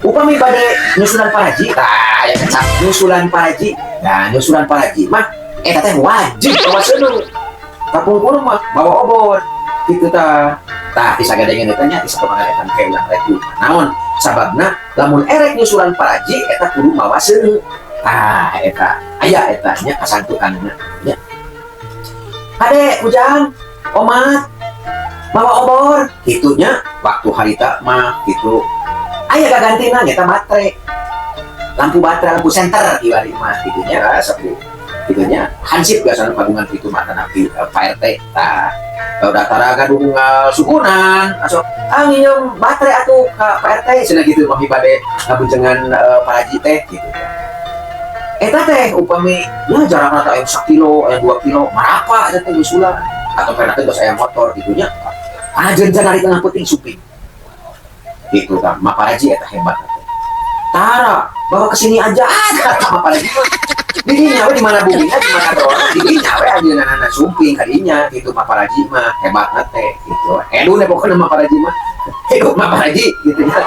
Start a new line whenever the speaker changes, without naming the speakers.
Upami pada nyusulan paraji, ya kan? Nyusulan paraji mah, teh wajib bawa senu. Kapungkur mah bawa obor, gitu ta. Tah bisa gadengan etanya bisa kemangaretan keulang rek. Naon sababna lamun erek nyusulan paraji eta kudu mawa senu. Eta aya etanya kasantutanna nya. Ade ujang, omat, bawa obor, gitunya waktu harita mah gitu. Aya gagantina nyata baterai. Lampu senter iwari mah gitunya sepuh. Gitunya hansip biasanya pagungan itu mata nabi Pak RT. Tah udah taraga dukungan sukunan asok nginum baterai atuh ka Pak RT cenah gitu mami bade ngabuncengan paraji teh gitu. Eta teh upami ya jarak rata yang 1 kilo, yang 2 kilo, marapa ada teh usulan atau pernah teh saya motor gitunya. Jangan di tengah puting suping. Gitu kan, maparaji eta hebat. Tara, bawa kesini aja ada maparaji. Didinya we di mana buminya, di mana doang, didinya we ajeunana suping kadinya gitu maparaji mah hebat teh gitu. Edu ne pokona maparaji mah. Hidup maparaji gitu ya.